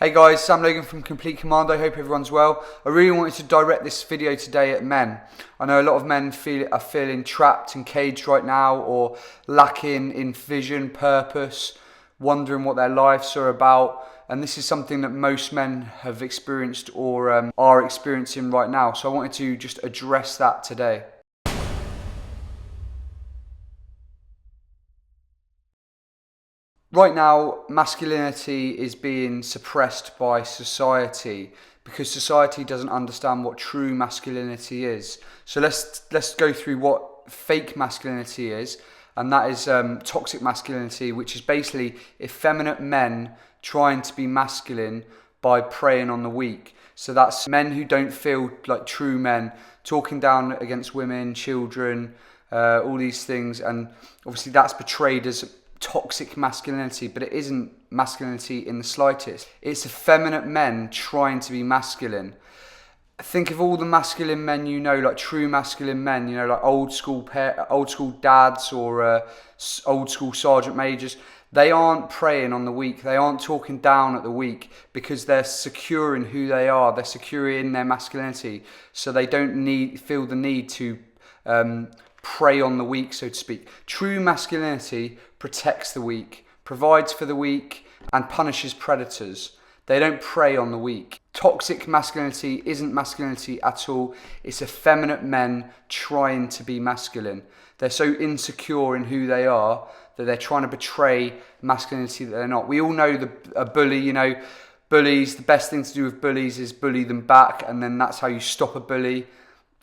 Hey guys, Sam Logan from Commando. Hope everyone's well. I really wanted to direct this video today at men. I know a lot of men are feeling trapped and caged right now, or lacking in vision, purpose, wondering what their lives are about. And this is something that most men have experienced or are experiencing right now. So I wanted to just address that today. Right now, masculinity is being suppressed by society because society doesn't understand what true masculinity is. So let's go through what fake masculinity is, and that is toxic masculinity, which is basically effeminate men trying to be masculine by preying on the weak. So that's men who don't feel like true men, talking down against women, children, all these things, and obviously that's portrayed as toxic masculinity, but it isn't masculinity in the slightest. It's effeminate men trying to be masculine. Think of all the masculine men you know, like true masculine men, you know, like old school dads or old school sergeant majors. They aren't preying on the weak. They aren't talking down at the weak because they're secure in who they are. They're secure in their masculinity, so they don't feel the need to prey on the weak, so to speak. True masculinity protects the weak, provides for the weak, and punishes predators. They don't prey on the weak. Toxic masculinity isn't masculinity at all. It's effeminate men trying to be masculine. They're so insecure in who they are that they're trying to betray masculinity that they're not. We all know a bully, you know, bullies, the best thing to do with bullies is bully them back, and then that's how you stop a bully.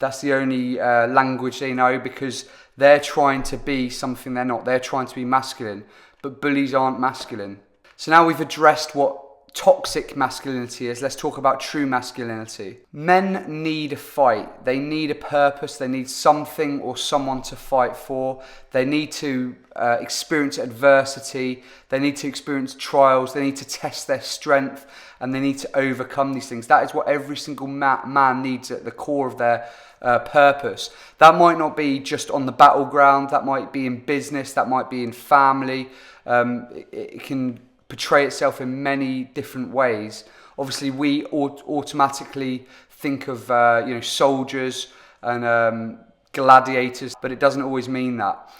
That's the only language they know, because they're trying to be something they're not. They're trying to be masculine, but bullies aren't masculine. So now we've addressed what toxic masculinity is. Let's talk about true masculinity. Men need a fight. They need a purpose. They need something or someone to fight for. They need to experience adversity. They need to experience trials. They need to test their strength, and they need to overcome these things. That is what every single man needs at the core of their purpose. That might not be just on the battleground. That might be in business. That might be in family. It can portray itself in many different ways. Obviously, we automatically think of soldiers and gladiators, but it doesn't always mean that.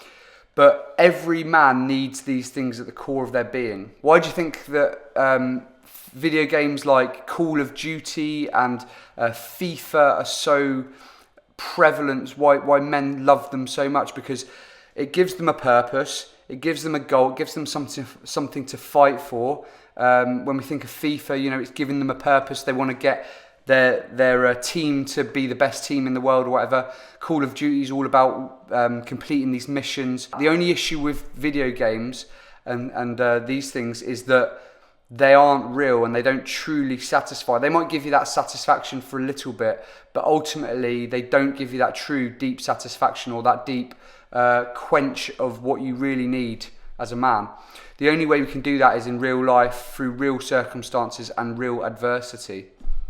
But every man needs these things at the core of their being. Why do you think that video games like Call of Duty and FIFA are so prevalent? Why men love them so much? Because it gives them a purpose. It gives them a goal. It gives them something to fight for. When we think of FIFA, you know, it's giving them a purpose. They want to get their team to be the best team in the world or whatever. Call of Duty is all about completing these missions. The only issue with video games and these things is that they aren't real and they don't truly satisfy. They might give you that satisfaction for a little bit, but ultimately they don't give you that true deep satisfaction or that deep quench of what you really need as a man. The only way we can do that is in real life, through real circumstances and real adversity.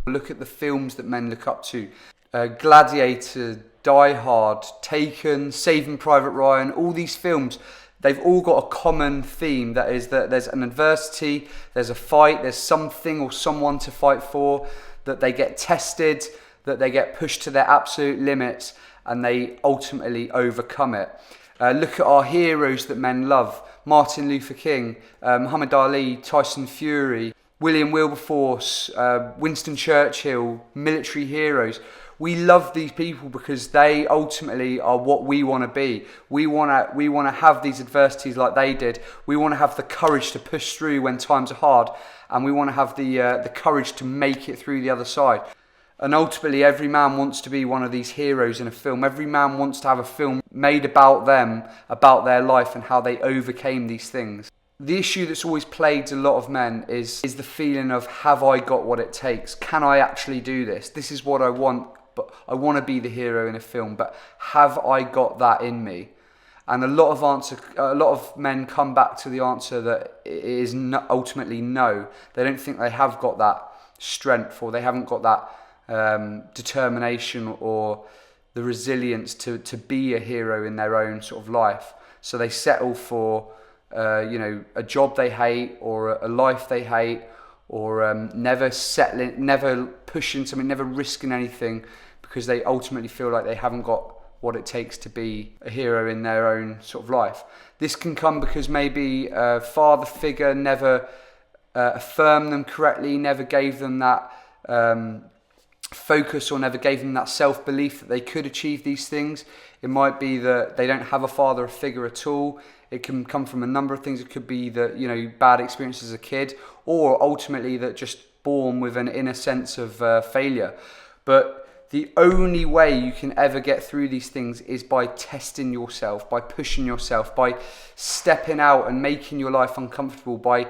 Look at the films that men look up to. Gladiator, Die Hard, Taken, Saving Private Ryan, all these films, they've all got a common theme. That is that there's an adversity, there's a fight, there's something or someone to fight for, that they get tested, that they get pushed to their absolute limits, and they ultimately overcome it. Look at our heroes that men love. Martin Luther King, Muhammad Ali, Tyson Fury, William Wilberforce, Winston Churchill, military heroes. We love these people because they ultimately are what we want to be. We want to have these adversities like they did. We want to have the courage to push through when times are hard, and we want to have the courage to make it through the other side. And ultimately, every man wants to be one of these heroes in a film. Every man wants to have a film made about them, about their life and how they overcame these things. The issue that's always plagued a lot of men is the feeling of, have I got what it takes? Can I actually do this? This is what I want, but I want to be the hero in a film, but have I got that in me? And a lot of men come back to the answer that it is ultimately no. They don't think they have got that strength, or they haven't got that determination or the resilience to be a hero in their own sort of life. So they settle for a job they hate, or a life they hate, or never settling, never pushing something, never risking anything, because they ultimately feel like they haven't got what it takes to be a hero in their own sort of life. This can come because maybe a father figure never affirmed them correctly, never gave them that focus, or never gave them that self-belief that they could achieve these things. It might be that they don't have a father figure at all. It can come from a number of things. It could be that, you know, bad experiences as a kid, or ultimately that just born with an inner sense of failure. But the only way you can ever get through these things is by testing yourself, by pushing yourself, by stepping out and making your life uncomfortable, by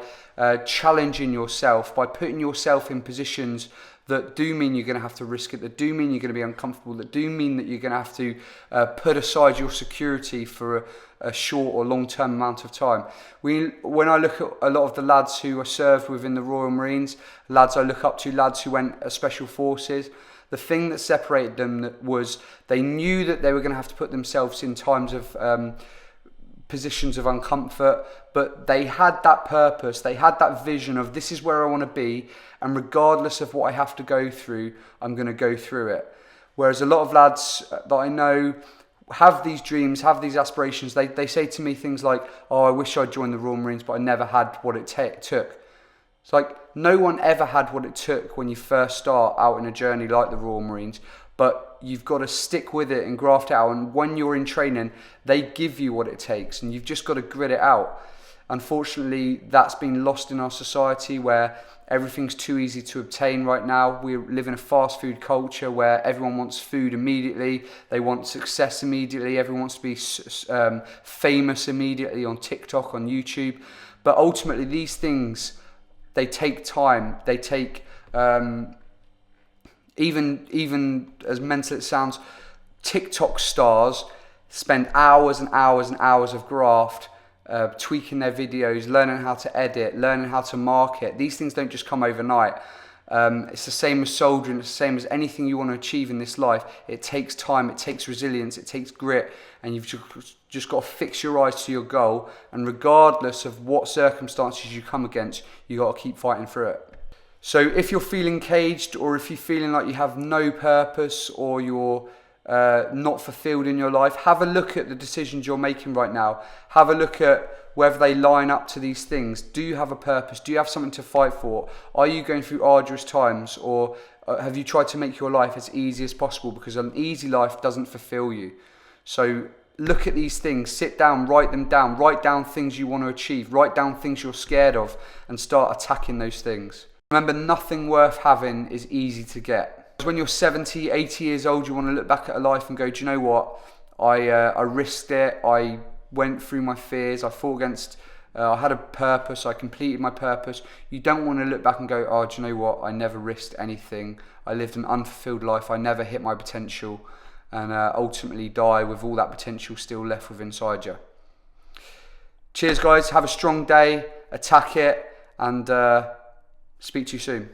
challenging yourself, by putting yourself in positions that do mean you're going to have to risk it, that do mean you're going to be uncomfortable, that do mean that you're going to have to put aside your security for a short or long-term amount of time. When I look at a lot of the lads who are served within the Royal Marines, lads I look up to, lads who went Special Forces, the thing that separated them was they knew that they were going to have to put themselves in times of positions of uncomfort, but they had that purpose, they had that vision of, this is where I want to be, and regardless of what I have to go through, I'm going to go through it. Whereas a lot of lads that I know have these dreams, have these aspirations, they say to me things like, oh, I wish I'd joined the Royal Marines, but I never had what it took. It's like, no one ever had what it took when you first start out in a journey like the Royal Marines, but you've got to stick with it and graft it out, and when you're in training, they give you what it takes, and you've just got to grit it out. Unfortunately, that's been lost in our society, where everything's too easy to obtain right now. We live in a fast food culture where everyone wants food immediately, they want success immediately, everyone wants to be famous immediately on TikTok, on YouTube, but ultimately these things, they take time, they take, even as mental it sounds, TikTok stars spend hours and hours and hours of graft, tweaking their videos, learning how to edit, learning how to market. These things don't just come overnight. It's the same as soldiering, it's the same as anything you want to achieve in this life. It takes time, it takes resilience, it takes grit, and you've just got to fix your eyes to your goal, and regardless of what circumstances you come against, you got to keep fighting through it. So if you're feeling caged, or if you're feeling like you have no purpose, or you're not fulfilled in your life, have a look at the decisions you're making right now. Have a look at whether they line up to these things. Do you have a purpose? Do you have something to fight for? Are you going through arduous times, or have you tried to make your life as easy as possible? Because an easy life doesn't fulfill you. So look at these things, sit down, write them down, write down things you want to achieve, write down things you're scared of, and start attacking those things. Remember, nothing worth having is easy to get. When you're 70, 80 years old, you want to look back at a life and go, do you know what? I risked it, I went through my fears, I fought against, I had a purpose, I completed my purpose. You don't want to look back and go, oh, do you know what? I never risked anything. I lived an unfulfilled life, I never hit my potential, and ultimately die with all that potential still left within inside you. Cheers guys, have a strong day, attack it, and speak to you soon.